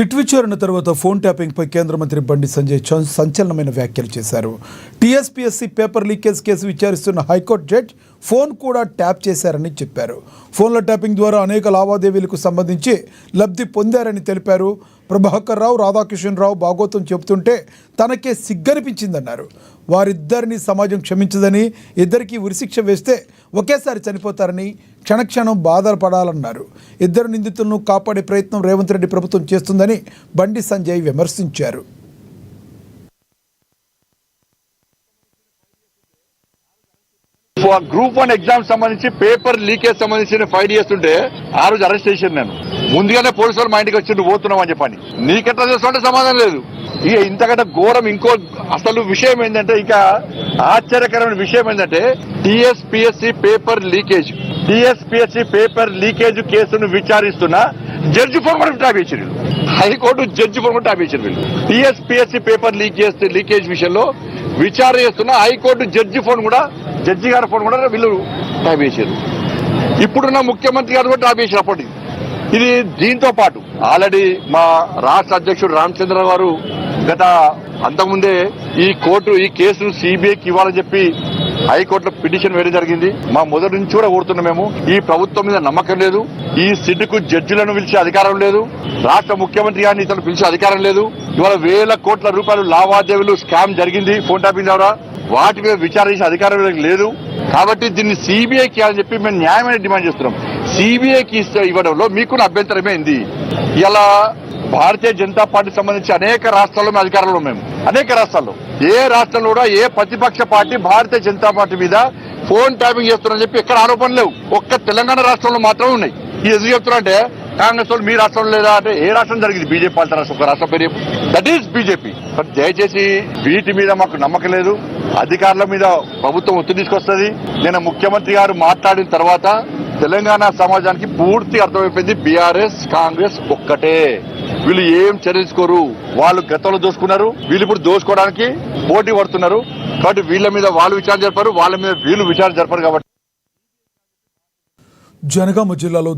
Tweet విచారణ తర్వాత phone tapping పై కేంద్ర మంత్రి బండి సంజయ్ సంచలనమైన వ్యాఖ్యలు చేశారు. టీఎస్పీఎస్సీ పేపర్ లీకేజ్ కేసు విచారిస్తున్న హైకోర్టు జడ్జి ఫోన్ కూడా ట్యాప్ చేశారని చెప్పారు. ఫోన్ల ట్యాపింగ్ ద్వారా అనేక లావాదేవీలకు సంబంధించి లబ్ధి పొందారని తెలిపారు. ప్రభాకర్ రావు, రాధాకిషన్ రావు భాగోతం చెబుతుంటే తనకే సిగ్గనిపించిందన్నారు. వారిద్దరిని సమాజం క్షమించదని, ఇద్దరికీ ఉరిశిక్ష వేస్తే ఒకేసారి చనిపోతారని, క్షణక్షణం బాధపడాలన్నారు. ఇద్దరు నిందితులను కాపాడే ప్రయత్నం రేవంత్ రెడ్డి ప్రభుత్వం చేస్తుందని బండి సంజయ్ విమర్శించారు. గ్రూప్ 1 ఎగ్జామ్ సంబంధించి పేపర్ లీకేజ్ సంబంధించిన ఫైల్ చేస్తుంటే ఆ రోజు అరెస్ట్ చేశాను. నేను ముందుగానే పోలీసు వాళ్ళు మా ఇంటికి వచ్చి నువ్వు పోతున్నావు అని చెప్పని. నీకెట్లా చేస్తుంటే సమాధానం లేదు. ఇక ఇంతకంటే ఘోరం ఇంకో అసలు విషయం ఏంటంటే, ఇక ఆశ్చర్యకరమైన విషయం ఏంటంటే, టీఎస్పీఎస్సీ పేపర్ లీకేజ్ కేసును విచారిస్తున్న జడ్జి ఫోన్ కూడా ట్యాప్ చేశారు. హైకోర్టు జడ్జి ఫోన్ కూడా ట్యాప్ చేశారు. వీళ్ళు టీఎస్పీఎస్సీ పేపర్ లీకేజ్ విషయంలో విచారణ చేస్తున్న హైకోర్టు జడ్జి గారి ఫోన్ కూడా వీళ్ళు ట్యాప్ చేశారు. ఇప్పుడున్న ముఖ్యమంత్రి గారు కూడా ట్యాప్ చేశారు. అప్పటికి ఇది దీంతో పాటు ఆల్రెడీ మా రాష్ట్ర అధ్యక్షుడు రామచంద్ర గారు గత అంతకుముందే ఈ కేసును సిబిఐకి ఇవ్వాలని చెప్పి హైకోర్టులో పిటిషన్ వేయడం జరిగింది. మా మొదటి నుంచి కూడా కోరుతున్నాం. మేము ఈ ప్రభుత్వం మీద నమ్మకం లేదు. ఈ సిడ్కు జడ్జిలను పిలిచే అధికారం లేదు. రాష్ట్ర ముఖ్యమంత్రి గారిని ఇతను పిలిచే అధికారం లేదు. ఇవాళ వేల కోట్ల రూపాయలు లావాదేవీలు స్కామ్ జరిగింది ఫోన్ ట్యాపింగ్ ద్వారా. వాటి మీద విచారణ చేసే అధికారం లేదు. కాబట్టి దీన్ని సిబిఐకి ఇవ్వాలని చెప్పి మేము న్యాయమైన డిమాండ్ చేస్తున్నాం. సిబిఐకి ఇవ్వడంలో మీకున్న అభ్యంతరమేంది? ఇలా భారతీయ జనతా పార్టీ సంబంధించి అనేక రాష్ట్రాల్లో మేము అధికారంలో మేము అనేక రాష్ట్రాల్లో ఏ రాష్ట్రంలో కూడా ఏ ప్రతిపక్ష పార్టీ భారతీయ జనతా పార్టీ మీద ఫోన్ ట్యాపింగ్ చేస్తున్నారని చెప్పి ఎక్కడ ఆరోపణలు లేవు. ఒక్క తెలంగాణ రాష్ట్రంలో మాత్రమే ఉన్నాయి. ఇది ఎందుకు చెప్తున్నారంటే, కాంగ్రెస్ వాళ్ళు మీ రాష్ట్రంలో లేదా అంటే ఏ రాష్ట్రం జరిగింది? బీజేపీ పాలిత రాష్ట్రం, ఒక రాష్ట్రం పేరు దట్ ఈస్ బీజేపీ. దయచేసి వీటి మీద మాకు నమ్మకం లేదు. అధికారుల మీద ప్రభుత్వం ఒత్తిడి తీసుకొస్తుంది. నేను ముఖ్యమంత్రి గారు మాట్లాడిన తర్వాత తెలంగాణ సమాజానికి పూర్తి అర్థమైపోయింది, బీఆర్ఎస్ కాంగ్రెస్ ఒక్కటే. వీళ్ళు ఏం చర్చించుకోరు. వాళ్ళు గతంలో దోసుకున్నారు, వీళ్ళు ఇప్పుడు దోసుకోవడానికి పోటీ పడుతున్నారు. కాబట్టి వీళ్ళ మీద వాళ్ళు విచారణ జరపరు, వాళ్ళ మీద వీళ్ళు విచారణ జరపరు. కాబట్టి జనగామ జిల్లాలో